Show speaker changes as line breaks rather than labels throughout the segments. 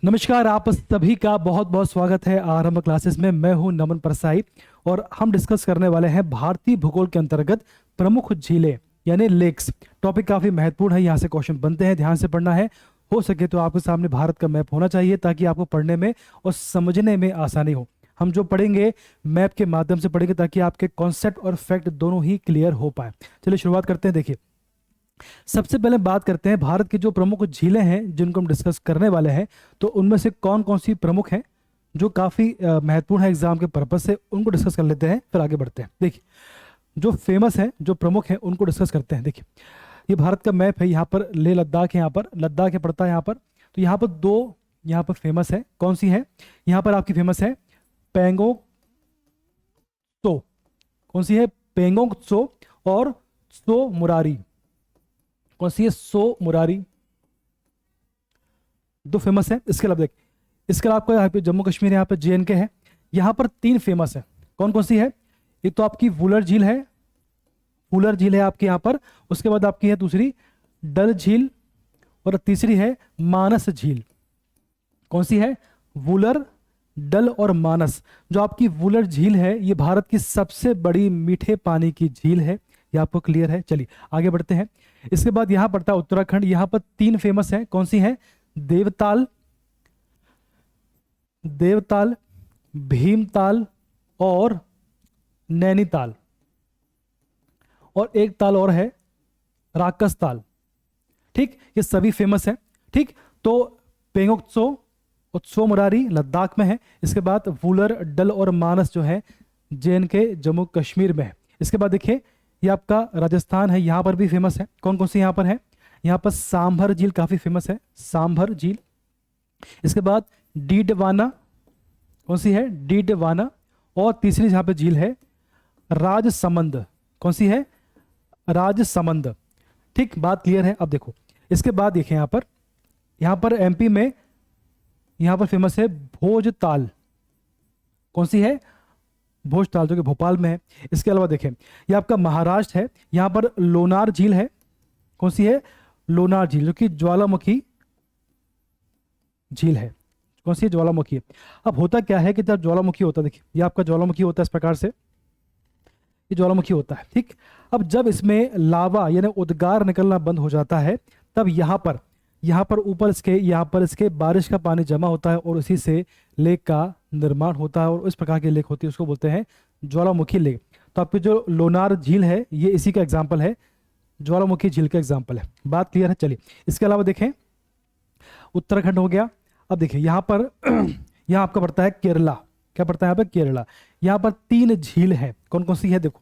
नमस्कार, आप सभी का बहुत बहुत स्वागत है आरंभ क्लासेस में। मैं हूं नमन परसाई और हम डिस्कस करने वाले हैं भारतीय भूगोल के अंतर्गत प्रमुख झीलें यानी लेक्स। टॉपिक काफ़ी महत्वपूर्ण है, यहाँ से क्वेश्चन बनते हैं, ध्यान से पढ़ना है। हो सके तो आपके सामने भारत का मैप होना चाहिए ताकि आपको पढ़ने में और समझने में आसानी हो। हम जो पढ़ेंगे मैप के माध्यम से पढ़ेंगे ताकि आपके कॉन्सेप्ट और फैक्ट दोनों ही क्लियर हो पाए। चलिए शुरुआत करते हैं। देखिए, सबसे पहले बात करते हैं भारत की जो प्रमुख झीलें हैं जिनको हम डिस्कस करने वाले हैं, तो उनमें से कौन कौन सी प्रमुख हैं जो काफ़ी महत्वपूर्ण है एग्जाम के पर्पज से, उनको डिस्कस कर लेते हैं, फिर आगे बढ़ते हैं। देखिए, जो फेमस है, जो प्रमुख है, उनको डिस्कस करते हैं। देखिए, ये भारत का मैप है, यहाँ पर लेह लद्दाख है, यहाँ पर लद्दाख है पड़ता है यहाँ पर। तो यहाँ पर दो यहाँ पर फेमस है, कौन सी है? यहाँ पर आपकी फेमस है पेंगोंग त्सो। कौन सी है? पेंगोंग त्सो और त्सो मुरारी। कौन सी है? सो मुरारी, दो फेमस है। इसके अलावा देख, इसके अलावा आपको यहाँ पे जम्मू कश्मीर, यहाँ पे JNK है। यहाँ पर तीन फेमस है, कौन कौन सी है? एक तो आपकी वुलर झील है, वुलर झील है आपकी यहाँ पर। उसके बाद आपकी है दूसरी डल झील और तीसरी है मानस झील। कौन सी है? वुलर, डल और मानस। जो आपकी वुलर झील है ये भारत की सबसे बड़ी मीठे पानी की झील है, ये आपको क्लियर है। चलिए आगे बढ़ते हैं। इसके बाद यहां पड़ता है उत्तराखंड। यहां पर तीन फेमस है, कौन सी है? देवताल, देवताल, भीमताल और नैनीताल। और एक ताल और है राकस ताल। ठीक, ये सभी फेमस है। ठीक, तो पेंगोंग त्सो और त्सो मुरारी लद्दाख में है। इसके बाद वुलर, डल और मानस जो है JNK जम्मू कश्मीर में है। इसके बाद देखिए, ये आपका राजस्थान है, यहाँ पर भी फेमस है। कौन कौन सी यहाँ पर है? यहाँ पर सांभर झील काफी फेमस है, सांभर झील। इसके बाद डीडवाना, कौन सी है? डीडवाना। और तीसरी जहाँ पे झील है राजसमंद। कौन सी है? राजसमंद। ठीक, बात क्लियर है। अब देखो, इसके बाद देखिए यहाँ पर MP में यहाँ पर फेमस है भोजताल। कौन सी है? भोजताल, जो कि भोपाल में है। इसके अलावा देखें, ये आपका महाराष्ट्र है, यहाँ पर लोनार झील है। कौन सी है? लोनार झील, जो कि ज्वालामुखी झील है। कौन सी? ज्वालामुखी है। अब होता क्या है कि जब ज्वालामुखी होता है, देखिए ये आपका ज्वालामुखी होता है इस प्रकार से, ये ज्वालामुखी होता है। ठीक, अब जब इसमें लावा यानी उद्गार निकलना बंद हो जाता है, तब यहाँ पर ऊपर इसके, यहाँ पर इसके बारिश का पानी जमा होता है और उसी से लेक का निर्माण होता है और इस प्रकार की लेक होती है, उसको बोलते हैं ज्वालामुखी लेक। तो आपकी जो लोनार झील है ये इसी का एग्जाम्पल है, ज्वालामुखी झील का एग्जाम्पल है। बात क्लियर है। चलिए इसके अलावा देखें, उत्तराखंड हो गया। अब देखिए यहाँ पर यहाँ आपका पड़ता है केरला। क्या पड़ता है यहाँ पर? केरला। यहाँ पर तीन झील है, कौन कौन सी है? देखो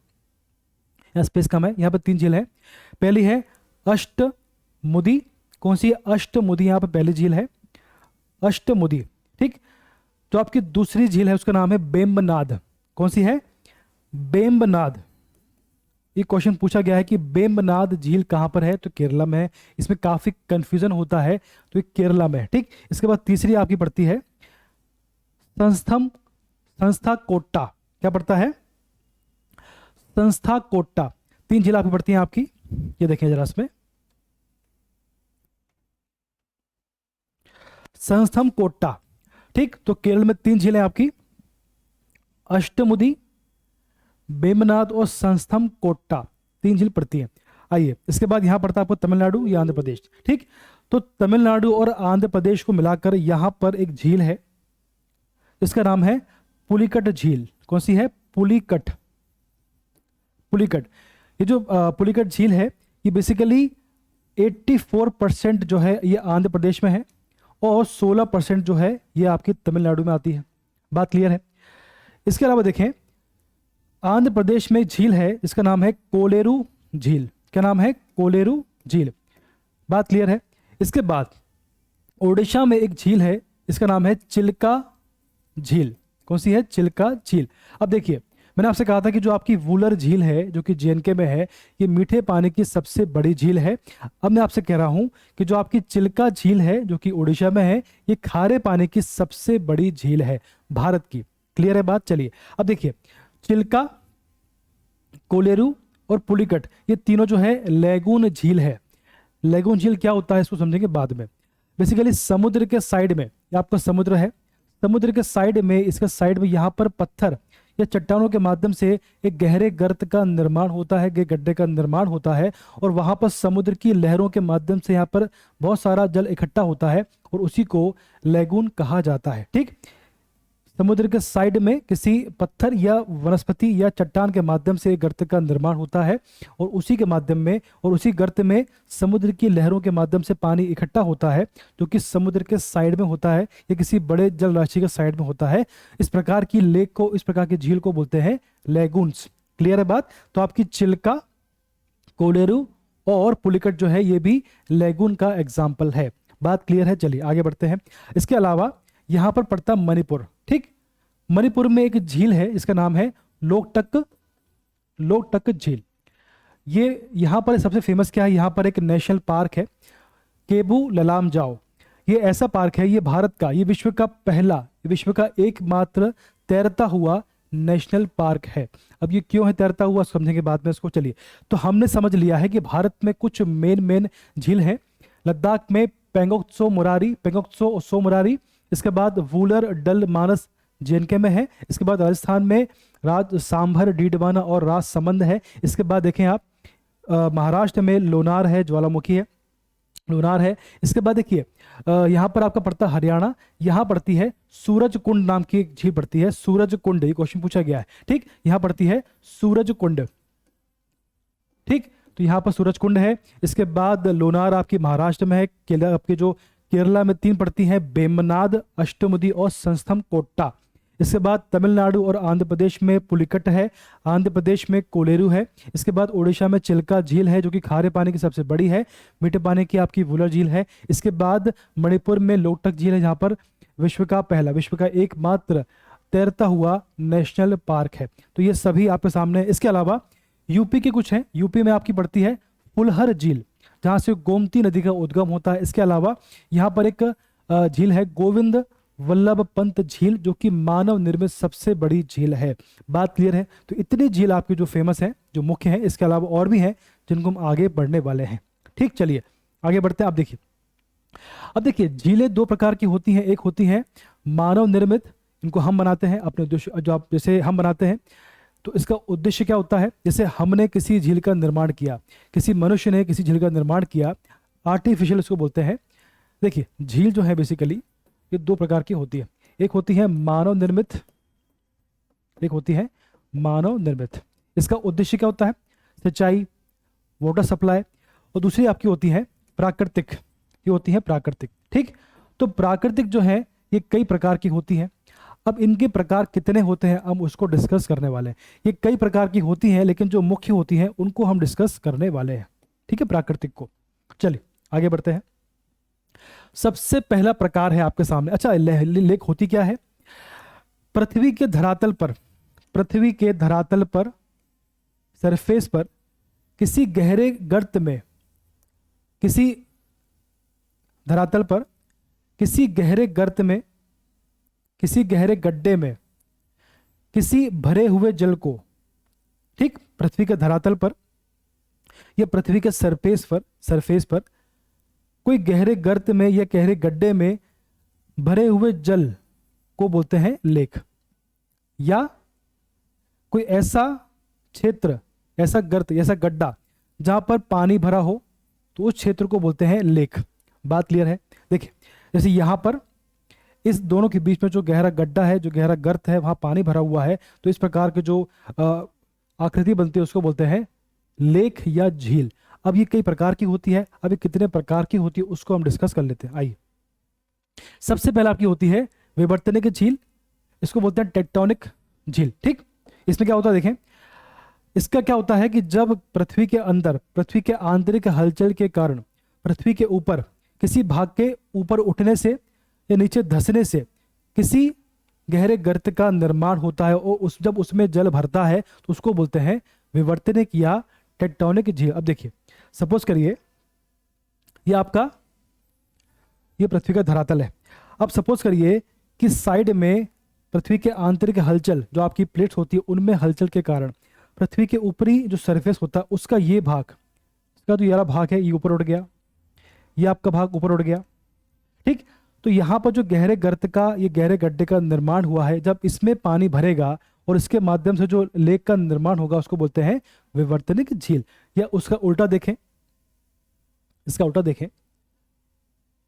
यहाँ स्पेस कम है, यहाँ पर तीन झील है। पहली है अष्टमुदी। कौन सी है? अष्टमुदी, यहाँ पर पहली झील है अष्टमुदी। ठीक, तो आपकी दूसरी झील है उसका नाम है बेम्बनाद। कौन सी है? बेम्बनाद। ये क्वेश्चन पूछा गया है कि बेम्बनाद झील कहां पर है, तो केरला में है। इसमें काफी कंफ्यूजन होता है, तो ये केरला में है। ठीक, इसके बाद तीसरी आपकी पड़ती है संस्था कोट्टा। क्या पड़ता है? संस्था कोट्टा। तीन झील आपकी पड़ती हैं आपकी, ये देखें जरा इसमें, संस्थम कोट्टा। ठीक, तो केरल में तीन झीलें आपकी, अष्टमुदी, बेम्बनाद और संस्थम कोट्टा, तीन झील पड़ती है। आइए, इसके बाद यहां पड़ता है आपको तमिलनाडु या आंध्र प्रदेश। ठीक, तो तमिलनाडु और आंध्र प्रदेश को मिलाकर यहां पर एक झील है, इसका नाम है पुलिकट झील। कौन सी है? पुलिकट, पुलिकट। ये जो पुलिकट झील है ये बेसिकली 84% जो है ये आंध्र प्रदेश में है और 16% जो है ये आपकी तमिलनाडु में आती है। बात क्लियर है। इसके अलावा देखें, आंध्र प्रदेश में झील है, इसका नाम है कोलेरू झील। क्या नाम है? कोलेरू झील। बात क्लियर है। इसके बाद ओडिशा में एक झील है, इसका नाम है चिल्का झील। कौन सी है? चिल्का झील। अब देखिए, मैंने आपसे कहा था कि जो आपकी वुलर झील है जो कि JNK में है, ये मीठे पानी की सबसे बड़ी झील है। अब मैं आपसे कह रहा हूं कि जो आपकी चिल्का झील है जो कि उड़ीसा में है, ये खारे पानी की सबसे बड़ी झील है भारत की। क्लियर है बात? चलिए अब देखिए, चिल्का, कोलेरू और पुलिकट, ये तीनों जो है लैगून झील है। लैगून झील क्या होता है इसको समझेंगे बाद में। बेसिकली समुद्र के साइड में, ये आपका समुद्र है, समुद्र के साइड में, इसके साइड में यहाँ पर पत्थर या चट्टानों के माध्यम से एक गहरे गर्त का निर्माण होता है, गड्ढे का निर्माण होता है, और वहां पर समुद्र की लहरों के माध्यम से यहाँ पर बहुत सारा जल इकट्ठा होता है और उसी को लैगून कहा जाता है। ठीक, समुद्र के साइड में किसी पत्थर या वनस्पति या चट्टान के माध्यम से एक गर्त का निर्माण होता है और उसी के माध्यम में और उसी गर्त में समुद्र की लहरों के माध्यम से पानी इकट्ठा होता है, जो कि समुद्र के साइड में होता है या किसी बड़े जल राशि के साइड में होता है। इस प्रकार की लेक को, इस प्रकार की झील को बोलते हैं लैगून्स। क्लियर है बात? तो आपकी चिल्का, कोलेरू और पुलिकट जो है ये भी लैगून का एग्जाम्पल है। बात क्लियर है? चलिए आगे बढ़ते हैं। इसके अलावा यहां पर पड़ता मणिपुर। ठीक, मणिपुर में एक झील है, इसका नाम है लोकटक झील। ये यहां पर सबसे फेमस क्या है, यहां पर एक नेशनल पार्क है, केबू ललामजाओ। ये ऐसा पार्क है, ये भारत का, ये विश्व का पहला, विश्व का एकमात्र तैरता हुआ नेशनल पार्क है। अब ये क्यों है तैरता हुआ, समझेंगे बाद में इसको। चलिए, तो हमने समझ लिया है कि भारत में कुछ मेन झील हैं। लद्दाख में पेंगोक्सो सो मुरारी, इसके बाद वूलर डल मानस जेएनके में है, इसके बाद राजस्थान में राज सांभर डीडवाना और राजसमंद है। इसके बाद देखें आप महाराष्ट्र में लोनार है, ज्वालामुखी है, लोनार है। इसके बाद देखिए यहाँ पर आपका पड़ता हरियाणा, यहाँ पड़ती है सूरज कुंड नाम की एक झील पड़ती है, सूरज कुंड, ये क्वेश्चन पूछा गया है। ठीक, यहाँ पड़ती है सूरज कुंड। ठीक, तो यहाँ पर सूरज कुंड है। इसके बाद लोनार आपकी महाराष्ट्र में है। आपके जो केरला में 3 पड़ती हैं, बेमनाद, अष्टमुदी और संस्थम कोट्टा। इसके बाद तमिलनाडु और आंध्र प्रदेश में पुलिकट है, आंध्र प्रदेश में कोलेरू है। इसके बाद ओडिशा में चिल्का झील है, जो कि खारे पानी की सबसे बड़ी है, मीठे पानी की आपकी वुलर झील है। इसके बाद मणिपुर में लोकटक झील है, जहाँ पर विश्व का पहला, विश्व का एकमात्र तैरता हुआ नेशनल पार्क है। तो ये सभी आपके सामने। इसके अलावा यूपी के कुछ हैं, यूपी में आपकी पड़ती है फुलहर झील, जहाँ से गोमती नदी का उद्गम होता है। इसके अलावा यहाँ पर एक झील है गोविंद वल्लभ पंत झील, जो कि मानव निर्मित सबसे बड़ी झील है। बात क्लियर है? तो इतनी झील आपकी जो फेमस है, जो मुख्य है, इसके अलावा और भी हैं जिनको हम आगे बढ़ने वाले हैं। ठीक, चलिए आगे बढ़ते हैं। अब देखिए झीलें 2 प्रकार की होती हैं। एक होती है मानव निर्मित, इनको हम बनाते हैं अपने उद्देश्य, जो आप जैसे हम बनाते हैं, तो इसका उद्देश्य क्या होता है, जैसे हमने किसी झील का निर्माण किया, किसी मनुष्य ने किसी झील का निर्माण किया, आर्टिफिशियल इसको बोलते हैं। देखिए झील जो है बेसिकली ये 2 प्रकार की होती है। एक होती है मानव निर्मित, एक होती है मानव निर्मित। इसका उद्देश्य क्या होता है, सिंचाई, वाटर सप्लाई, और दूसरी आपकी होती है प्राकृतिक, ये होती है प्राकृतिक। ठीक, तो प्राकृतिक जो है ये कई प्रकार की होती है। अब इनके प्रकार कितने होते हैं हम उसको डिस्कस करने वाले हैं। ये कई प्रकार की होती हैं, लेकिन जो मुख्य होती हैं उनको हम डिस्कस करने वाले हैं। ठीक है, प्राकृतिक को। चलिए आगे बढ़ते हैं। सबसे पहला प्रकार है आपके सामने। अच्छा, लेक होती क्या है, पृथ्वी के धरातल पर, पृथ्वी के धरातल पर, सरफेस पर किसी गहरे गर्त में, किसी धरातल पर किसी गहरे गर्त में, किसी गहरे गड्ढे में, किसी भरे हुए जल को, ठीक, पृथ्वी के धरातल पर या पृथ्वी के सरफेस पर कोई गहरे गर्त में या गहरे गड्ढे में भरे हुए जल को बोलते हैं लेक। या कोई ऐसा क्षेत्र, ऐसा गर्त, ऐसा गड्ढा जहां पर पानी भरा हो, तो उस क्षेत्र को बोलते हैं लेक। बात क्लियर है? देखिए जैसे यहां पर इस दोनों के बीच में जो गहरा गड्ढा है, जो गहरा गर्त है, वहां पानी भरा हुआ है, तो इस प्रकार के जो आकृति बनती है उसको बोलते हैं लेक या झील। अब ये कई प्रकार की होती है, अब ये कितने प्रकार की होती है उसको हम डिस्कस कर लेते हैं। आइए, सबसे पहले आपकी होती है विवर्तनिक झील, इसको बोलते हैं टेक्टोनिक झील। ठीक, इसमें क्या होता है देखें, इसका क्या होता है कि जब पृथ्वी के अंदर, पृथ्वी के आंतरिक हलचल के कारण पृथ्वी के ऊपर किसी भाग के ऊपर उठने से या नीचे धंसने से किसी गहरे गर्त का निर्माण होता है, और जब उसमें जल भरता है तो उसको बोलते हैं विवर्तनिक या टेक्टोनिक झील। अब देखिए, सपोज करिए ये आपका, ये पृथ्वी का धरातल है। अब सपोज करिए कि साइड में पृथ्वी के आंतरिक हलचल, जो आपकी प्लेट्स होती है उनमें हलचल के कारण पृथ्वी के ऊपरी जो सरफेस होता है उसका ये भाग, इसका तो ये वाला भाग है, ये ऊपर उठ गया, ये आपका भाग ऊपर उठ गया, ठीक, तो यहाँ पर जो गहरे गर्त का, ये गहरे गड्ढे का निर्माण हुआ है, जब इसमें पानी भरेगा और इसके माध्यम से जो लेक का निर्माण होगा उसको बोलते हैं विवर्तनिक झील। या उसका उल्टा देखें, इसका उल्टा देखें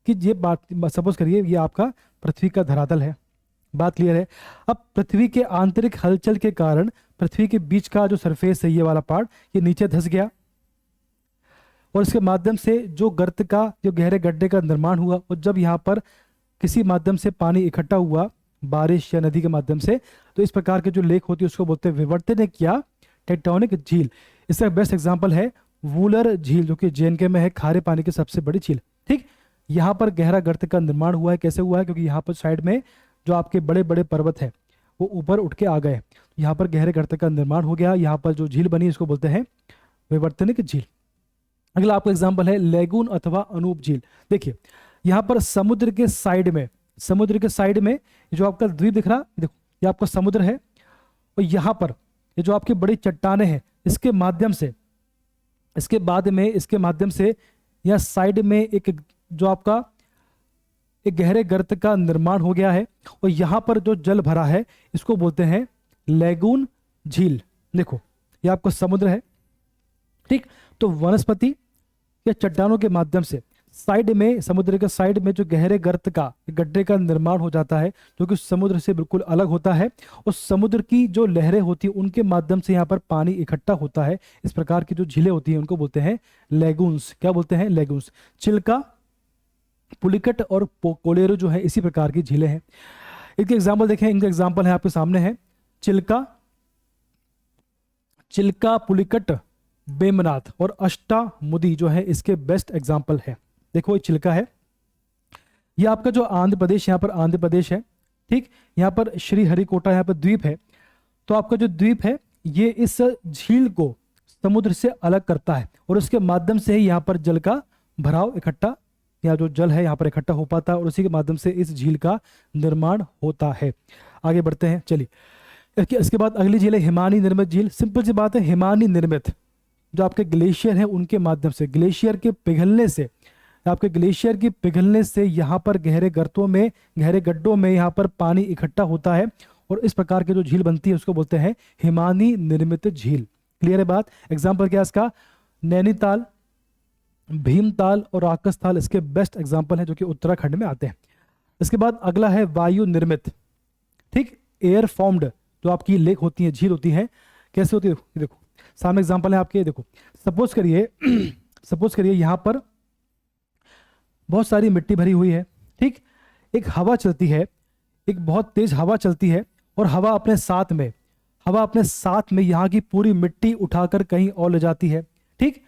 कि ये बात, सपोज करिए ये आपका पृथ्वी का धरातल है, बात क्लियर है। अब पृथ्वी के आंतरिक हलचल के कारण पृथ्वी के बीच का जो सरफेस है, ये वाला पार्ट, ये नीचे धंस गया और इसके माध्यम से जो गर्त का, जो गहरे गड्ढे का निर्माण हुआ, और जब यहाँ पर किसी माध्यम से पानी इकट्ठा हुआ, बारिश या नदी के माध्यम से, तो इस प्रकार के जो लेक होती है उसको बोलते हैं विवर्तनिक या टेक्टोनिक झील। इसका बेस्ट एग्जांपल है वूलर झील, जो कि जेएनके में है, खारे पानी की सबसे बड़ी झील। ठीक, यहाँ पर गहरा गर्त का निर्माण हुआ है। कैसे हुआ है? क्योंकि यहाँ पर साइड में जो आपके बड़े बड़े पर्वत है वो ऊपर उठ के आ गए, यहाँ पर गहरे गर्त का निर्माण हो गया, यहाँ पर जो झील बनी इसको बोलते हैं विवर्तनिक झील। अगला आपका एग्जाम्पल है लेगून अथवा अनूप झील। देखिए यहाँ पर समुद्र के साइड में, समुद्र के साइड में जो आपका द्वीप दिख रहा, देखो ये आपका समुद्र है, और यहाँ पर ये जो आपकी बड़ी चट्टाने हैं, इसके माध्यम से, इसके बाद में, इसके माध्यम से यहाँ साइड में एक जो आपका एक गहरे गर्त का निर्माण हो गया है, और यहाँ पर जो जल भरा है इसको बोलते हैं लेगून झील। देखो ये आपका समुद्र है, ठीक, तो वनस्पति या चट्टानों के माध्यम से साइड में, समुद्र के साइड में जो गहरे गर्त का, गड्ढे का निर्माण हो जाता है, जो कि समुद्र से बिल्कुल अलग होता है, और समुद्र की जो लहरें होती हैं उनके माध्यम से यहाँ पर पानी इकट्ठा होता है। इस प्रकार की जो झीलें होती हैं उनको बोलते हैं लेगून्स। क्या बोलते हैं? लेगून्स। चिल्का, पुलिकट और कोलेरो जो है इसी प्रकार की झीलें हैं। इनके एग्जाम्पल देखें, इनके एग्जाम्पल है आपके सामने है चिल्का, चिल्का, पुलिकट, बेमनाथ और अष्टामुदी जो है इसके बेस्ट एग्जाम्पल है। देखो ये चिल्का है, ये आपका जो आंध्र प्रदेश, यहाँ पर आंध्र प्रदेश है, ठीक, यहाँ पर श्रीहरिकोटा यहाँ पर द्वीप है। तो आपका जो द्वीप है ये इस झील को समुद्र से अलग करता है, और उसके माध्यम से ही यहाँ पर जल का भराव इकट्ठा, या जो जल है यहाँ पर इकट्ठा हो पाता है, और उसी के माध्यम से इस झील का निर्माण होता है। आगे बढ़ते हैं, चलिए। इसके बाद अगली झील है हिमानी निर्मित झील। सिंपल सी बात है, हिमानी निर्मित जो आपके ग्लेशियर है उनके माध्यम से, ग्लेशियर के पिघलने से, आपके ग्लेशियर के पिघलने से यहाँ पर गहरे गर्तों में, गहरे गड्ढों में यहाँ पर पानी इकट्ठा होता है, और इस प्रकार की जो झील बनती है उसको बोलते हैं हिमानी निर्मित झील। क्लियर है बात? एग्जाम्पल क्या है इसका? नैनीताल, भीमताल और आकसताल इसके बेस्ट एग्जाम्पल है, जो कि उत्तराखंड में आते हैं। इसके बाद अगला है वायु निर्मित, ठीक, एयर फॉर्म्ड जो आपकी लेक होती है, झील होती है। कैसे होती है? देखो सामने एग्जाम्पल है आपके, देखो सपोज करिए सपोज करिए यहाँ पर बहुत सारी मिट्टी भरी हुई है, ठीक, एक हवा चलती है, एक बहुत तेज हवा चलती है, और हवा अपने साथ में यहाँ की पूरी मिट्टी उठाकर कहीं और ले जाती है। ठीक,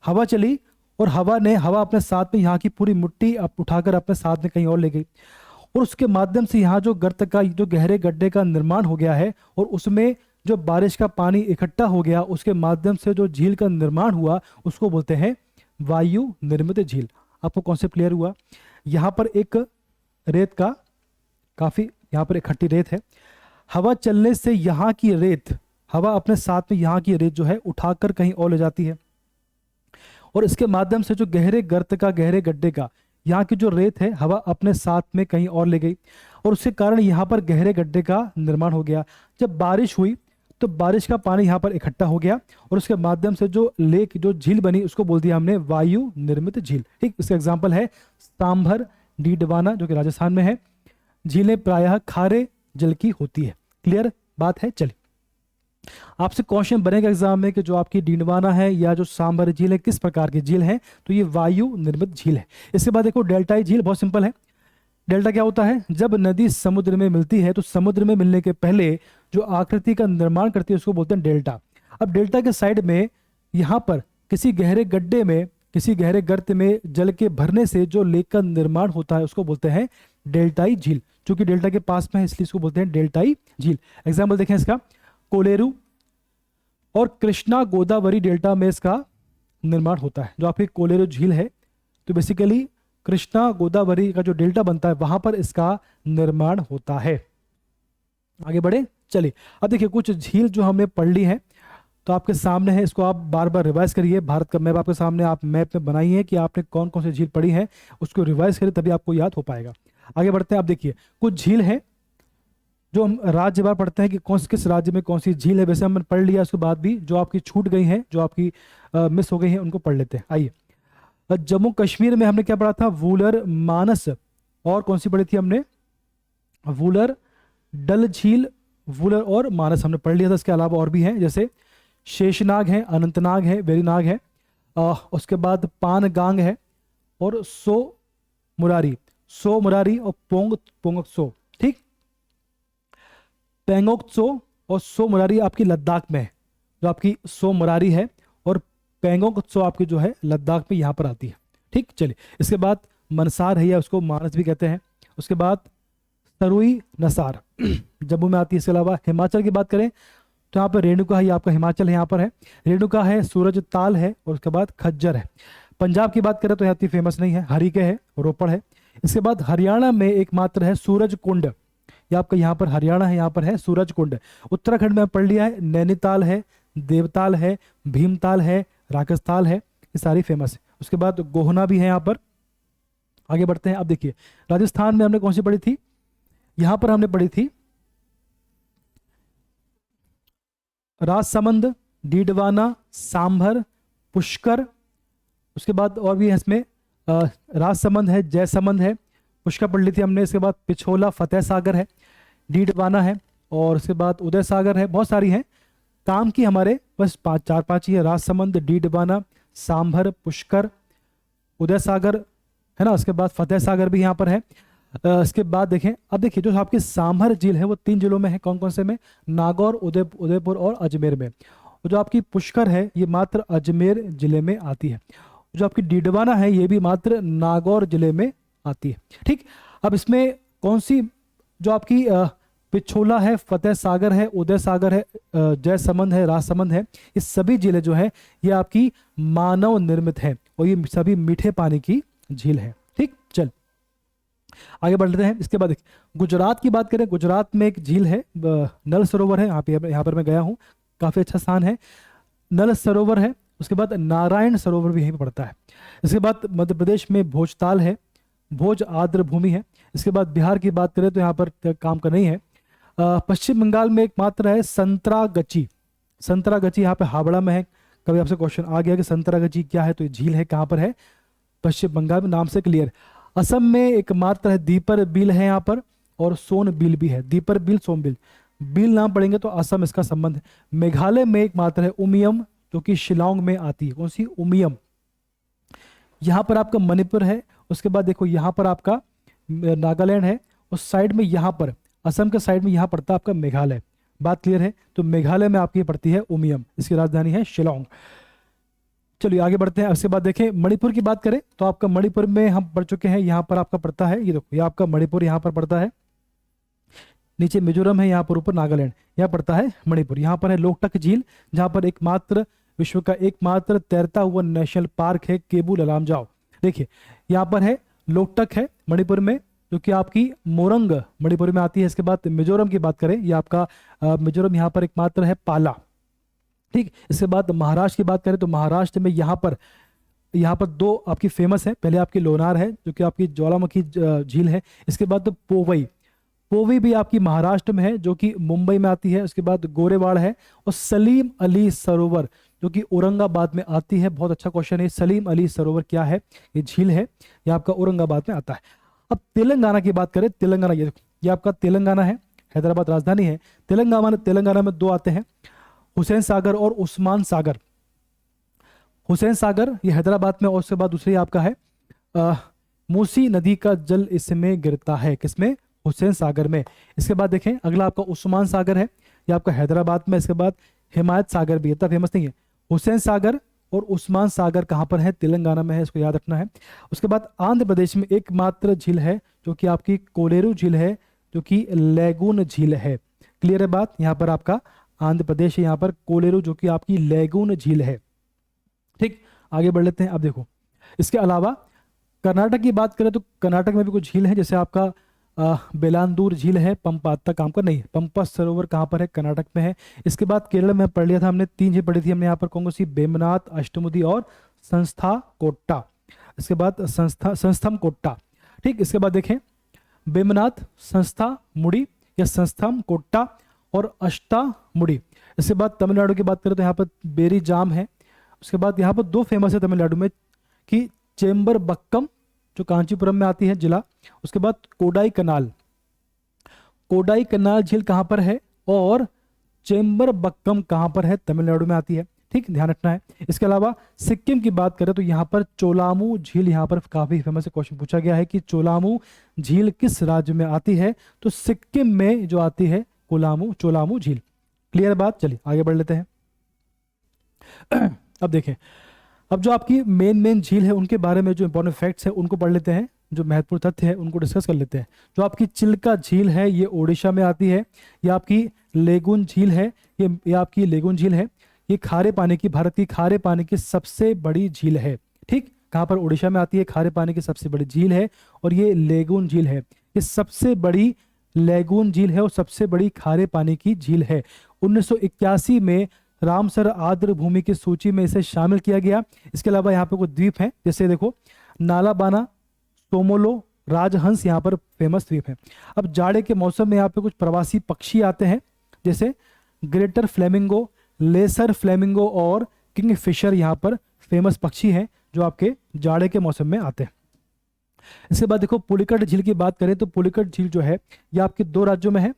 हवा चली और हवा अपने साथ में यहाँ की पूरी मिट्टी उठाकर अपने साथ में कहीं और ले गई, और उसके माध्यम से यहाँ जो गर्त का, जो गहरे गड्ढे का निर्माण हो गया है, और उसमें जो बारिश का पानी इकट्ठा हो गया, उसके माध्यम से जो झील का निर्माण हुआ उसको बोलते हैं वायु निर्मित झील। आपको कॉन्सेप्ट क्लियर हुआ? यहाँ पर एक रेत का, काफी यहाँ पर इकट्ठी रेत है, हवा चलने से यहाँ की रेत, हवा अपने साथ में यहाँ की रेत जो है उठाकर कहीं और ले जाती है, और इसके माध्यम से जो गहरे गर्त का, गहरे गड्ढे का, यहाँ की जो रेत है हवा अपने साथ में कहीं और ले गई, और उसके कारण यहाँ पर गहरे गड्ढे का निर्माण हो गया। जब बारिश हुई तो बारिश का पानी यहाँ पर इकट्ठा हो गया, और उसके माध्यम से जो लेक, जो झील बनी उसको बोल दिया हमने वायु निर्मित झील। ठीक, इसका एग्जाम्पल है सांभर डीडवाना जो कि राजस्थान में है। झीलें प्रायः खारे जल की होती है। क्लियर बात है? चलिए, आपसे क्वेश्चन बनेगा एग्जाम में कि जो आपकी डीडवाना है या जो सांभर झील है किस प्रकार की झील है, तो ये वायु निर्मित झील है। इसके बाद देखो डेल्टाई झील, बहुत सिंपल है। डेल्टा क्या होता है? जब नदी समुद्र में मिलती है तो समुद्र में मिलने के पहले जो आकृति का निर्माण करती है उसको बोलते हैं डेल्टा। अब डेल्टा के साइड में यहाँ पर किसी गहरे गड्ढे में, किसी गहरे गर्त में जल के भरने से जो लेक का निर्माण होता है उसको बोलते हैं डेल्टाई झील। चूंकि डेल्टा के पास में है इसलिए इसको बोलते हैं डेल्टाई झील। एग्जाम्पल देखें इसका, कोलेरू और कृष्णा गोदावरी डेल्टा में इसका निर्माण होता है। जो आपकी कोलेरू झील है तो बेसिकली कृष्णा गोदावरी का जो डेल्टा बनता है वहां पर इसका निर्माण होता है। आगे बढ़े, चलिए। अब देखिए कुछ झील जो हमने पढ़ ली है, तो आपके सामने है, इसको आप बार बार रिवाइज करिए। भारत का मैप आपके सामने, आप मैप में बनाइए कि आपने कौन कौन सी झील पढ़ी है, उसको रिवाइज करिए, तभी आपको याद हो पाएगा। आगे बढ़ते हैं। आप देखिए कुछ झील है जो हम राज्य बार पढ़ते हैं कि कौन किस राज्य में कौन सी झील है, वैसे हमने पढ़ लिया। उसके बाद भी जो आपकी छूट गई है, जो आपकी मिस हो गई है, उनको पढ़ लेते हैं। आइए, जम्मू कश्मीर में हमने क्या पढ़ा था, वूलर, मानस, और कौन सी पढ़ी थी हमने, वूलर, डल झील, वूलर और मानस हमने पढ़ लिया था। इसके अलावा और भी हैं, जैसे शेषनाग है, अनंतनाग है, वेरीनाग है, उसके बाद पानगांग है, और सो मुरारी और पोंगसो, ठीक। पेंगोंगत्सो और सो मुरारी आपकी लद्दाख में है, जो आपकी सो मुरारी है, और पेंगोंगत्सो आपकी जो है लद्दाख में यहाँ पर आती है, ठीक। चलिए, इसके बाद मनसार है, या उसको मानस भी कहते हैं। उसके बाद सरुई नसार जम्मू में आती है। इसके अलावा हिमाचल की बात करें तो यहाँ पर रेणुका है, ये आपका हिमाचल है, यहाँ पर है रेणुका है, सूरज ताल है, और उसके बाद खज्जर है। पंजाब की बात करें तो यहाँ इतनी फेमस नहीं है, हरिके है, रोपड़ है। इसके बाद हरियाणा में एकमात्र है सूरज कुंड, ये आपका यहाँ पर हरियाणा है, यहाँ पर है सूरज कुंड। उत्तराखंड में पढ़ लिया है, नैनीताल है, देवताल है, भीमताल है, राक्षसताल है, ये सारी फेमस है। उसके बाद गोहना भी है यहाँ पर। आगे बढ़ते हैं। अब देखिए राजस्थान में हमने कौन सी पढ़ी थी, यहां पर हमने पढ़ी थी राजसमंद, डीडवाना, सांभर, पुष्कर। उसके बाद और भी है इसमें, राजसमंद है, जयसमंद है, पुष्कर पढ़ ली थी हमने। इसके बाद पिछोला, फतेह सागर है, डीडवाना है, और उसके बाद उदय सागर है। बहुत सारी हैं, काम की हमारे बस चार पांच ही है, राजसमंद, डीडवाना, सांभर, पुष्कर, उदय सागर है ना। उसके बाद फतेह सागर भी यहाँ पर है। इसके बाद देखें, अब देखिए जो आपकी सांभर झील है वो 3 जिलों में है। कौन कौन से में, नागौर, उदयपुर और अजमेर में। और जो आपकी पुष्कर है ये मात्र अजमेर जिले में आती है। जो आपकी डीडवाना है ये भी मात्र नागौर जिले में आती है, ठीक। अब इसमें कौन सी, जो आपकी पिछोला है, फतेह सागर है, उदय सागर है, जयसमंद है, राजसमंद है, ये सभी झीलें जो है ये आपकी मानव निर्मित है, और ये सभी मीठे पानी की झील है, ठीक। चल आगे बढ़ लेते हैं। इसके बाद गुजरात की बात करें, गुजरात में एक झील है, नल सरोवर है, यहाँ पर मैं गया हूँ, काफी अच्छा स्थान है, नल सरोवर है। उसके बाद नारायण सरोवर भी यहीं पर पड़ता है। इसके बाद मध्य प्रदेश में भोजताल है, भोज आर्द्र भूमि है। इसके बाद बिहार की बात करें तो यहाँ पर काम का नहीं है। पश्चिम बंगाल में एकमात्र है संतरागची, संतरागची यहाँ पे हावड़ा में है। कभी आपसे क्वेश्चन आ गया कि संतरागची क्या है, तो ये झील है, कहाँ पर है, पश्चिम बंगाल में, नाम से क्लियर। असम में एकमात्र है दीपर बिल है यहाँ पर, और सोन बिल भी है, दीपर बिल, सोन बिल, बिल नाम पढ़ेंगे तो असम इसका संबंध है। मेघालय में एकमात्र है उमियम, जो कि शिलांग में आती है। कौन सी, उमियम। यहाँ पर आपका मणिपुर है। उसके बाद देखो यहाँ पर आपका नागालैंड है, उस साइड में यहाँ पर असम के साइड में यहाँ पड़ता है आपका मेघालय। बात क्लियर है। तो मेघालय में आपकी पड़ती है उमियम, इसकी राजधानी है शिलांग। चलिए आगे बढ़ते हैं। उसके बाद देखें मणिपुर की बात करें तो आपका मणिपुर में हम पढ़ चुके हैं, यहाँ पर आपका पड़ता है, ये देखो ये आपका मणिपुर यहाँ पर पड़ता है, नीचे मिजोरम है, यहाँ पर ऊपर नागालैंड, यहाँ पड़ता है मणिपुर। यहाँ पर है लोकटक झील, जहाँ पर एकमात्र विश्व का एकमात्र तैरता हुआ नेशनल पार्क है केबू ललामजाओ। देखिए यहाँ पर है लोकटक है मणिपुर में, जो कि आपकी मोरंग मणिपुर में आती है। इसके बाद मिजोरम की बात करें, ये आपका मिजोरम यहाँ पर एकमात्र है पाला, ठीक। इसके बाद महाराष्ट्र की बात करें तो महाराष्ट्र में यहाँ पर 2 आपकी फेमस है। पहले आपकी लोनार है, जो कि आपकी ज्वालामुखी झील है। इसके बाद पोवी भी आपकी महाराष्ट्र में है, जो कि मुंबई में आती है। उसके बाद गोरेवाड़ है, और सलीम अली सरोवर, जो कि औरंगाबाद में आती है। बहुत अच्छा क्वेश्चन है, सलीम अली सरोवर क्या है, ये झील है, ये आपका औरंगाबाद में आता है। अब तेलंगाना की बात करें, तेलंगाना ये आपका तेलंगाना है, हैदराबाद राजधानी है। तेलंगाना में 2 आते हैं, हुसैन सागर और उस्मान सागर। हुसैन सागर ये हैदराबाद में, और उसके बाद दूसरी आपका है मूसी नदी का जल इसमें गिरता है, किसमें, हुसैन सागर में। इसके बाद देखें अगला आपका उस्मान सागर है, ये आपका हैदराबाद में। इसके बाद हिमायत सागर भी, इतना फेमस नहीं है। हुसैन सागर और उस्मान सागर कहाँ पर है, तेलंगाना में है, इसको याद रखना है। उसके बाद आंध्र प्रदेश में एकमात्र झील है, जो कि आपकी कोलेरू झील है, जो कि लैगून झील है। क्लियर है बात, यहाँ पर आपका आंध्र प्रदेश है, यहाँ पर कोलेरू, जो कि आपकी लैगून झील है, ठीक। आगे बढ़ लेते हैं। अब देखो इसके अलावा कर्नाटक की बात करें तो कर्नाटक में भी कुछ झील है, जैसे आपका बेलांदूर झील है, पंपाता काम का नहीं, पंपा सरोवर कहाँ पर है, कर्नाटक में है। इसके बाद केरल में पढ़ लिया था हमने, 3 झील पढ़ी थी हमने यहाँ पर, कौन कौन सी, बेमनाथ, अष्टमुदी और संस्था कोट्टा। इसके बाद संस्थम कोट्टा। ठीक, इसके बाद देखें बेमनाथ, संस्था मुड़ी या संस्थम कोट्टा और अष्टामुड़ी। इसके बाद तमिलनाडु की बात करें तो यहाँ पर बेरी जाम है। उसके बाद यहाँ पर 2 फेमस है तमिलनाडु में कि चेंबर बक्कम जो कांचीपुरम में आती है जिला, उसके बाद कोडाई कनाल। कोडाई कनाल झील कहाँ पर है और चेंबर बक्कम कहाँ पर है, तमिलनाडु में आती है। ठीक, ध्यान रखना है। इसके अलावा सिक्किम की बात करें तो यहाँ पर चोलामू झील यहाँ पर काफी फेमस है, क्वेश्चन पूछा गया है कि चोलामू झील किस राज्य में आती है, तो सिक्किम में जो आती है चोलामू झील। क्लियर बात, चलिए आगे बढ़ लेते हैं। अब देखें, अब जो आपकी मेन झील है उनके बारे में जो इंपॉर्टेंट फैक्ट्स है उनको पढ़ लेते हैं, जो महत्वपूर्ण तथ्य है उनको डिस्कस कर लेते हैं। जो आपकी चिल्का झील है ये ओडिशा में आती है। ये आपकी लेगुन झील है, ये आपकी लेगुन झील है, ये खारे पानी की, भारत की खारे पानी की सबसे बड़ी झील है। ठीक, कहाँ पर, ओडिशा में आती है, खारे पानी की सबसे बड़ी झील है और ये लेगुन झील है। ये सबसे बड़ी लेगुन झील है और सबसे बड़ी खारे पानी की झील है। 1981 में रामसर आर्द्र भूमि की सूची में इसे शामिल किया गया। इसके अलावा यहाँ पे कुछ द्वीप हैं, जैसे देखो नालाबाना, सोमोलो, राजहंस यहाँ पर फेमस द्वीप है। अब जाड़े के मौसम में यहाँ पे कुछ प्रवासी पक्षी आते हैं, जैसे ग्रेटर फ्लेमिंगो, लेसर फ्लेमिंगो और किंगफिशर यहाँ पर फेमस पक्षी हैं जो आपके जाड़े के मौसम में आते हैं। इसके बाद देखो पुलिकट झील की बात करें तो पुलिकट झील जो है ये आपके 2 राज्यों में है।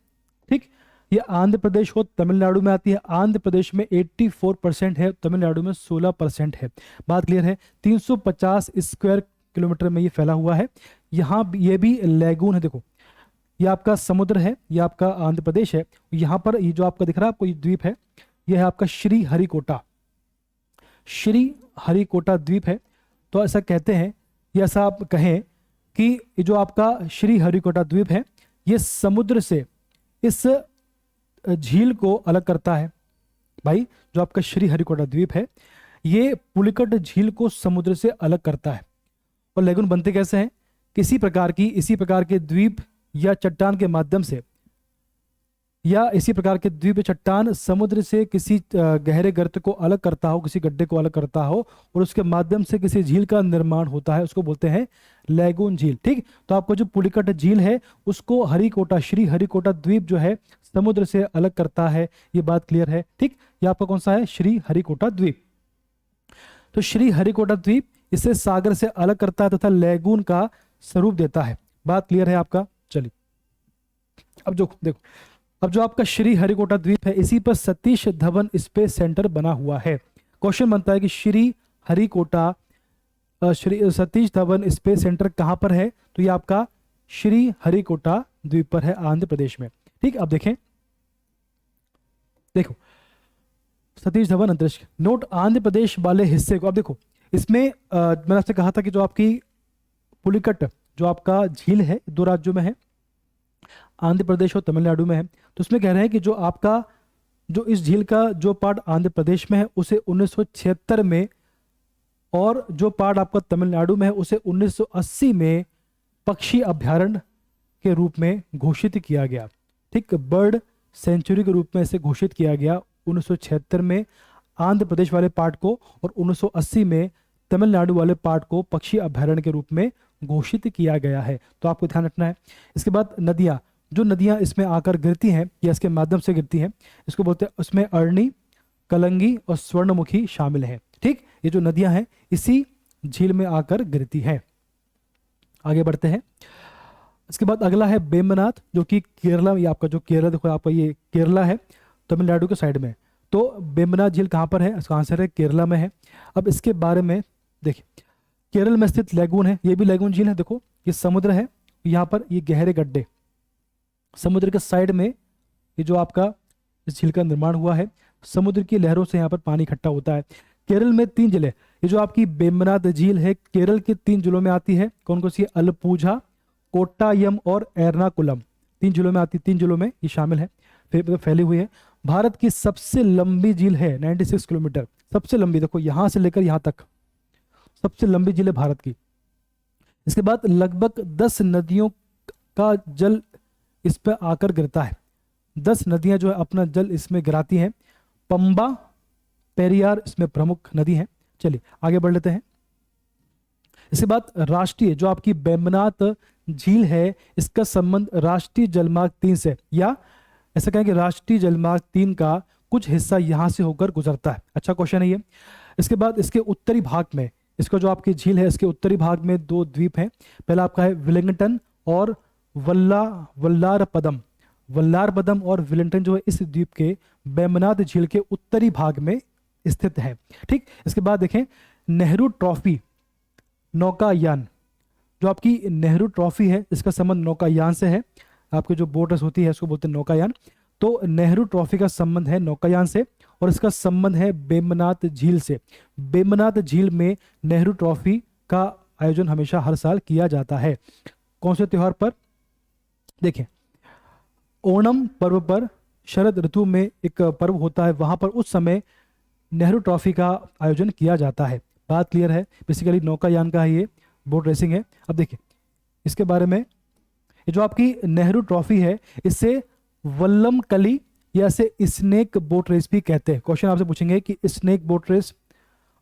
ठीक, ये आंध्र प्रदेश और तमिलनाडु में आती है। आंध्र प्रदेश में 84% है, तमिलनाडु में 16% है। बात क्लियर है। 350 स्क्वायर किलोमीटर में ये फैला हुआ है। यहाँ ये भी लैगून है, देखो ये आपका समुद्र है, ये आपका आंध्र प्रदेश है। यहाँ पर ये जो आपका दिख रहा है आपको ये द्वीप है, ये है आपका श्री हरिकोटा द्वीप है। तो ऐसा कहते हैं, ये ऐसा आप कहें कि ये जो आपका श्री हरिकोटा द्वीप है ये समुद्र से इस झील को अलग करता है। भाई जो आपका श्री हरिकोटा द्वीप है ये पुलिकट झील को समुद्र से अलग करता है। और लेगून बनते कैसे हैं, इसी प्रकार के द्वीप या चट्टान के माध्यम से, या इसी प्रकार के द्वीप चट्टान समुद्र से किसी गहरे गर्त को अलग करता हो, किसी गड्ढे को अलग करता हो और उसके माध्यम से किसी झील का निर्माण होता है, उसको बोलते हैं लैगून झील। ठीक, तो आपको जो पुलिकट झील है उसको श्री हरिकोटा द्वीप जो है समुद्र से अलग करता है, ये बात क्लियर है। ठीक, ये आपका कौन सा है, श्री हरिकोटा द्वीप। तो श्री हरिकोटा द्वीप इसे सागर से अलग करता है तथा लैगून का स्वरूप देता है। बात क्लियर है आपका। चलिए अब जो देखो, अब जो आपका श्री हरिकोटा द्वीप है इसी पर सतीश धवन स्पेस सेंटर बना हुआ है। क्वेश्चन बनता है कि सतीश धवन स्पेस सेंटर कहां पर है, तो ये आपका श्री हरिकोटा द्वीप पर है, आंध्र प्रदेश में। ठीक, अब देखें, देखो सतीश धवन अंतरिक्ष नोट आंध्र प्रदेश वाले हिस्से को। अब देखो इसमें मैंने आपसे कहा था कि जो आपकी पुलिकट जो आपका झील है 2 राज्यों में है, आंध्र प्रदेश और तमिलनाडु में है। तो उसमें कह रहे हैं कि जो आपका जो इस झील का जो पार्ट आंध्र प्रदेश में है उसे 1976 में, और जो पार्ट आपका तमिलनाडु में है उसे 1980 में पक्षी अभ्यारण्य के रूप में घोषित किया गया। ठीक, बर्ड सेंचुरी के रूप में इसे घोषित किया गया 1976 में आंध्र प्रदेश वाले पार्ट को, और 1980 में तमिलनाडु वाले पार्ट को पक्षी अभ्यारण्य के रूप में घोषित किया गया है। तो आपको ध्यान रखना है। इसके बाद नदियाँ, जो नदियाँ इसमें आकर गिरती हैं या इसके माध्यम से गिरती हैं, इसको बोलते हैं, उसमें अरणी, कलंगी और स्वर्णमुखी शामिल हैं। ठीक, ये जो नदियाँ हैं इसी झील में आकर गिरती हैं। आगे बढ़ते हैं। इसके बाद अगला है वेम्बनाथ, जो कि केरला, ये आपका जो केरला देखो आपका ये केरला है, तमिलनाडु के साइड में। तो वेम्बनाथ झील कहाँ पर है, इसका आंसर है केरला में है। अब इसके बारे में देखिए, केरल में स्थित लैगून है, ये भी लैगून झील है। देखो ये समुद्र है, यहाँ पर ये गहरे गड्ढे, समुद्र के साइड में ये जो आपका इस झील का निर्माण हुआ है, समुद्र की लहरों से यहाँ पर पानी इकट्ठा होता है। केरल में 3 जिले, ये जो आपकी वेम्बनाथ झील है केरल के 3 जिलों में आती है। कौन कौन सी, अलपुझा, कोट्टायम और एर्नाकुलम, 3 जिलों में आती, 3 जिलों में ये शामिल है, फैली हुई है। भारत की सबसे लंबी झील है 96 किलोमीटर, सबसे लंबी, देखो यहां से लेकर यहां तक सबसे लंबी झील है भारत की। इसके बाद लगभग 10 नदियों का जल इस पर आकर गिरता है। 10 नदियां जो है अपना जल इसमें गिराती हैं। पंबा, पेरियार इसमें प्रमुख नदी हैं। चलिए आगे बढ़ लेते हैं। इसके बाद राष्ट्रीय जो आपकी वेम्बनाथ झील है, इसका संबंध राष्ट्रीय जलमार्ग 3 से, या ऐसा कहें कि राष्ट्रीय जलमार्ग 3 का कुछ हिस्सा यहां से होकर गुजरता है। अच्छा क्वेश्चन है ये। इसके बाद इसके उत्तरी भाग में, इसका जो आपकी झील है इसके उत्तरी भाग में 2 द्वीप हैं। पहला आपका है विलिंगटन और वल्लारपदम। वल्लारपदम और विलिंगटन जो है इस द्वीप के वेम्बनाथ झील के उत्तरी भाग में स्थित है। ठीक, इसके बाद देखें नेहरू ट्रॉफी नौकायान, जो आपकी नेहरू ट्रॉफी है इसका संबंध नौकायान से है। आपकी जो बोट रेस होती है उसको बोलते हैं नौकायान। तो नेहरू ट्रॉफी का संबंध है नौकायान से और इसका संबंध है वेम्बनाथ झील से। वेम्बनाथ झील में नेहरू ट्रॉफी का आयोजन हमेशा हर साल किया जाता है। कौन से त्योहार पर? देखें ओणम पर्व पर, शरद ऋतु में एक पर्व होता है, वहां पर उस समय नेहरू ट्रॉफी का आयोजन किया जाता है। बात क्लियर है? बेसिकली नौकायान का है ये, बोट रेसिंग है। अब देखिए इसके बारे में, ये जो आपकी नेहरू ट्रॉफी है इसे वल्लम कली या इसे स्नेक बोट रेस भी कहते हैं। क्वेश्चन आपसे पूछेंगे कि स्नेक बोट रेस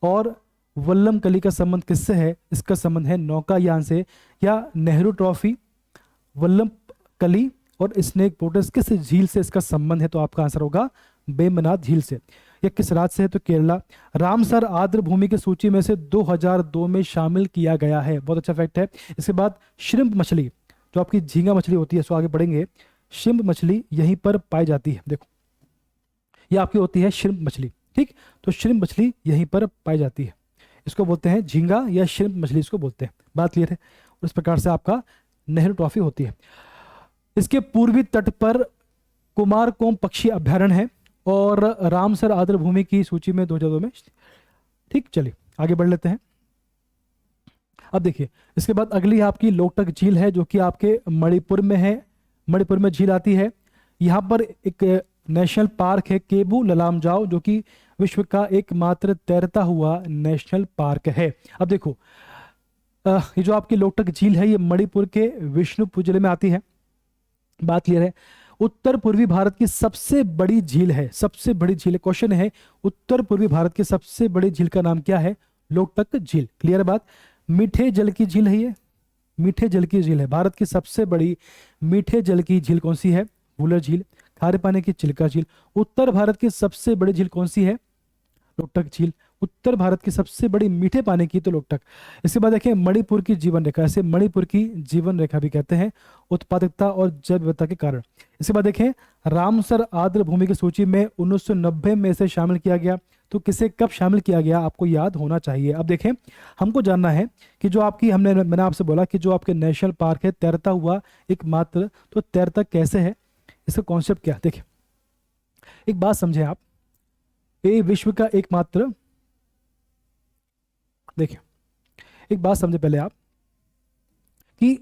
और वल्लम कली का संबंध किससे है? इसका संबंध है नौकायान से। या नेहरू ट्रॉफी, वल्लम कली और स्नेक बोट रेस किस झील से इसका संबंध है? तो आपका आंसर होगा वेम्बनाथ झील से। यह किस राज्य से है? तो केरला। रामसर आर्द्र भूमि की सूची में से 2002 में शामिल किया गया है। बहुत अच्छा फैक्ट है। इसके बाद श्रिम्प मछली, जो आपकी झींगा मछली होती है, सो आगे बढ़ेंगे। श्रिम्प मछली यहीं पर पाई जाती है। देखो ये आपकी होती है श्रिम्प मछली। ठीक, तो श्रिम्प मछली यहीं पर पाई जाती है। इसको बोलते हैं झींगा या श्रिम्प मछली इसको बोलते हैं। बात क्लियर है? उस प्रकार से आपका नेहरू ट्रॉफी होती है। इसके पूर्वी तट पर कुमारकोम पक्षी अभ्यारण्य है और रामसर आर्द्र भूमि की सूची में 2002 में। ठीक, चलिए आगे बढ़ लेते हैं। अब देखिए इसके बाद अगली आपकी लोकटक झील है जो कि आपके मणिपुर में है। मणिपुर में झील आती है। यहाँ पर एक नेशनल पार्क है केबू ललामजाओ, जो कि विश्व का एकमात्र तैरता हुआ नेशनल पार्क है। अब देखो ये जो आपकी लोकटक झील है ये मणिपुर के विष्णुपुर जिले में आती है। बात क्लियर है? उत्तर पूर्वी भारत की सबसे बड़ी झील है। सबसे बड़ी झील है। क्वेश्चन है उत्तर पूर्वी भारत की सबसे बड़ी झील का नाम क्या है? लोकटक झील। क्लियर बात? मीठे जल की झील है ये, मीठे जल की झील है। भारत की सबसे बड़ी मीठे जल की झील कौन सी है? वुलर झील। खारे पानी की चिल्का झील। उत्तर भारत की सबसे बड़ी झील कौन सी है? लोकटक झील। उत्तर भारत की सबसे बड़ी मीठे पानी की तो लोकटक। इसके बाद देखें मणिपुर की जीवन रेखा, ऐसे मणिपुर की जीवन रेखा भी कहते हैं, उत्पादकता और जैव विविधता के कारण। इसके बाद देखें रामसर आर्द्र भूमि की सूची में 1990 में से शामिल किया गया। तो किसे कब शामिल किया गया आपको याद होना चाहिए। अब देखें हमको जानना है कि जो आपकी मैंने आपसे बोला कि जो आपके नेशनल पार्क है तैरता हुआ एकमात्र, तो तैरता कैसे है, इसका कॉन्सेप्ट क्या? देखिए एक बात समझे आप, ये विश्व का एकमात्र, देखिए एक बात समझे पहले आप कि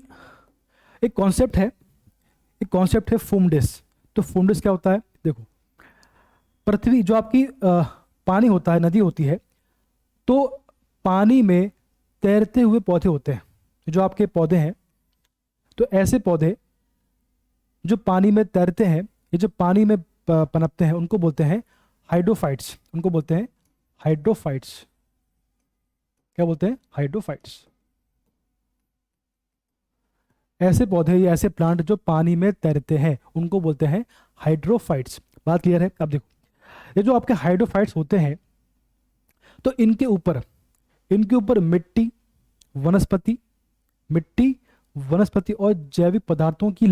एक कॉन्सेप्ट है फूमडिस। तो फूमडिस क्या होता है? देखो पृथ्वी जो आपकी पानी होता है, नदी होती है, तो पानी में तैरते हुए पौधे होते हैं। जो आपके पौधे हैं, तो ऐसे पौधे जो पानी में तैरते हैं, ये जो पानी में पनपते हैं, उनको बोलते हैं हाइड्रोफाइट्स। उनको बोलते हैं हाइड्रोफाइट्स। क्या बोलते हैं? हाइड्रोफाइट्स। ऐसे पौधे या ऐसे प्लांट जो पानी में तैरते हैं उनको बोलते हैं हाइड्रोफाइट्स। बात क्लियर है? अब देखो ये जो आपके हाइड्रोफाइट्स होते हैं, तो इनके ऊपर मिट्टी, वनस्पति और जैविक पदार्थों की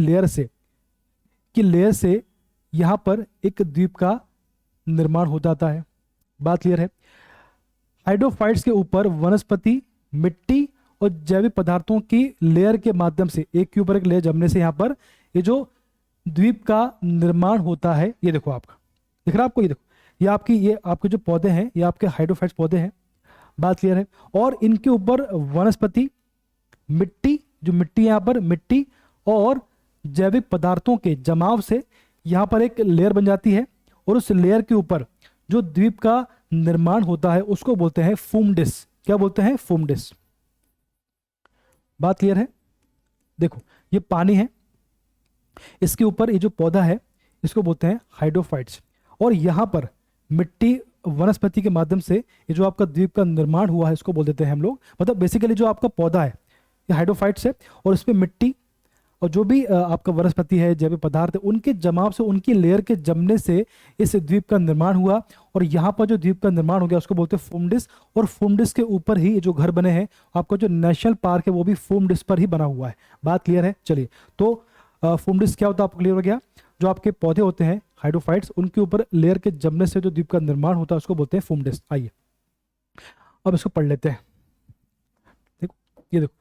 लेयर से यहां पर एक द्वीप का निर्माण हो जाता है। बात क्लियर है? हाइड्रोफाइट्स के ऊपर वनस्पति, मिट्टी और जैविक पदार्थों की लेयर के माध्यम से एक के ऊपर एक लेयर जमने से यहां पर ये जो द्वीप का निर्माण होता है। ये देखो आपका दिख रहा है आपको? ये देखो ये आपके जो पौधे हैं ये आपके हाइड्रोफाइट्स पौधे हैं। बात क्लियर है? और इनके ऊपर वनस्पति, मिट्टी, जो मिट्टी यहां पर मिट्टी और जैविक पदार्थों के जमाव से यहां पर एक लेयर बन जाती है और उस लेयर के ऊपर जो द्वीप का निर्माण होता है उसको बोलते हैं फूमडिस। क्या बोलते हैं? फूमडिस। बात क्लियर है? देखो ये पानी है, इसके ऊपर ये जो पौधा है इसको बोलते हैं हाइड्रोफाइट्स। और यहाँ पर मिट्टी वनस्पति के माध्यम से ये जो आपका द्वीप का निर्माण हुआ है इसको बोल देते हैं हम लोग, मतलब बेसिकली जो आपका पौधा है ये हाइड्रोफाइट्स है, और इसमें मिट्टी और जो भी आपका वनस्पति है, जैविक पदार्थ है, उनके जमाव से, उनकी लेयर के जमने से इस द्वीप का निर्माण हुआ। और यहाँ पर जो द्वीप का निर्माण हो गया उसको बोलते हैं फूमडिस। और फूमडिस के ऊपर ही जो घर बने हैं, आपका जो नेशनल पार्क है वो भी फूमडिस पर ही बना हुआ है। बात क्लियर है? चलिए, तो फूमडिस क्या होता है आपको क्लियर हो गया? जो आपके पौधे होते हैं हाइड्रोफाइट्स, उनके ऊपर लेयर के जमने से जो द्वीप का निर्माण होता है उसको बोलते हैं फूमडिस। आइए अब इसको पढ़ लेते हैं। देखो, ये देखो,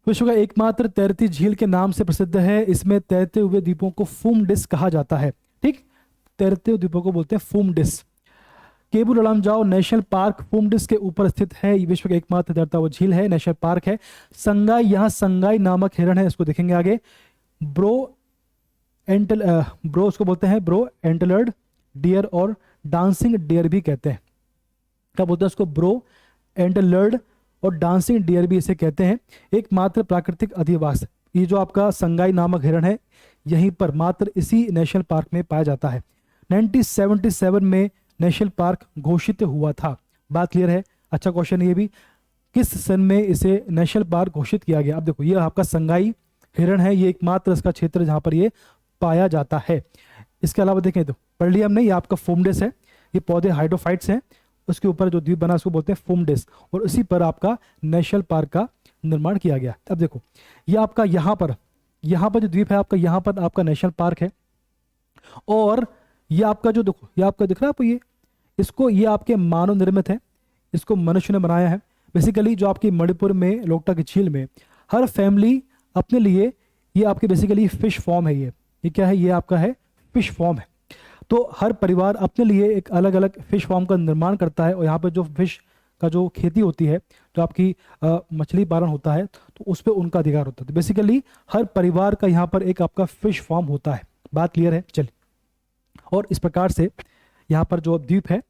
विश्व का एकमात्र तैरती झील के नाम से प्रसिद्ध है। इसमें तैरते हुए द्वीपों को फूमडिस कहा जाता है। ठीक, तैरते हुए द्वीपों को बोलते हैं फूमडिस। केबू लमजाओ नेशनल पार्क फूमडिस के ऊपर स्थित है। ये विश्व का एकमात्र तैरता हुआ झील है, नेशनल पार्क है। संगाई, यहाँ संगाई नामक हिरण है, इसको देखेंगे आगे। ब्रो उसको बोलते हैं ब्रो एंटलर्ड डियर और डांसिंग डियर भी कहते हैं। क्या बोलते हैं उसको? ब्रो एंटलर्ड और डांसिंग डियर भी इसे कहते हैं। एकमात्र प्राकृतिक अधिवास, ये जो आपका संगाई नामक हिरण है यहीं पर मात्र इसी नेशनल पार्क में पाया जाता है। 1977 में नेशनल पार्क घोषित हुआ था। बात क्लियर है? अच्छा क्वेश्चन ये भी, किस सन में इसे नेशनल पार्क घोषित किया गया? अब देखो, ये आपका संगाई हिरण है, ये एकमात्र इसका क्षेत्र जहां पर ये पाया जाता है। इसके अलावा देखें तो पढ़ लिया हमने, ये आपका फूमडिस है, ये पौधे हाइड्रोफाइट्स हैं, उसके ऊपर जो द्वीप बना उसको बोलते हैं फूमडिस, और उसी पर आपका नेशनल पार्क का निर्माण किया गया। अब देखो, ये आपका यहाँ पर जो द्वीप है आपका, यहाँ पर आपका नेशनल पार्क है। और ये आपका जो देखो, ये आपका दिख रहा है आपको, ये आपके मानव निर्मित है, इसको मनुष्य ने बनाया है। बेसिकली जो आपकी मणिपुर में लोकटक झील में हर फैमिली अपने लिए, ये आपके बेसिकली फिश फॉर्म है, ये क्या है? ये आपका है फिश फॉर्म है। तो हर परिवार अपने लिए एक अलग अलग फिश फार्म का निर्माण करता है, और यहाँ पे जो फिश का जो खेती होती है, जो आपकी मछली पालन होता है, तो उस पर उनका अधिकार होता है। तो बेसिकली हर परिवार का यहाँ पर एक आपका फिश फार्म होता है। बात क्लियर है? चलिए, और इस प्रकार से यहाँ पर जो द्वीप है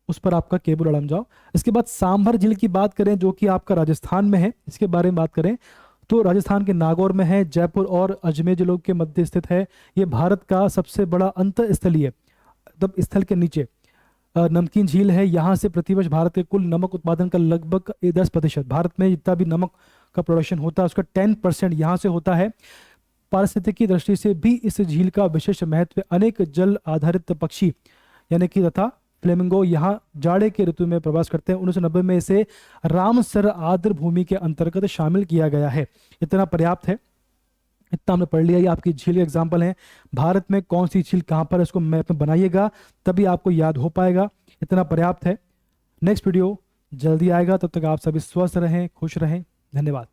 उस पर आपका केबू लमजाओ। इसके बाद सांभर झील की बात करें जो कि आपका राजस्थान में है, इसके बारे में बात करें तो राजस्थान के नागौर में है, जयपुर और अजमेर जिलों के मध्य स्थित है। ये भारत का सबसे बड़ा अंतःस्थलीय, मतलब स्थल के नीचे नमकीन झील है। यहाँ से प्रतिवर्ष भारत के कुल नमक उत्पादन का लगभग 10%, भारत में जितना भी नमक का प्रोडक्शन होता है उसका 10% यहाँ से होता है। पारिस्थितिकी दृष्टि से भी इस झील का विशेष महत्व। अनेक जल आधारित पक्षी यानी कि तथा फ्लेमिंगो यहाँ जाड़े के ऋतु में प्रवास करते हैं। 1990 में इसे रामसर आर्द्र भूमि के अंतर्गत शामिल किया गया है। इतना पर्याप्त है, इतना हमने पढ़ लिया। ये आपकी झील के एग्जाम्पल हैं। भारत में कौन सी झील कहाँ पर है इसको मैप में बनाइएगा, तभी आपको याद हो पाएगा। इतना पर्याप्त है। नेक्स्ट वीडियो जल्दी आएगा, तब तक आप सभी स्वस्थ रहें, खुश रहें। धन्यवाद।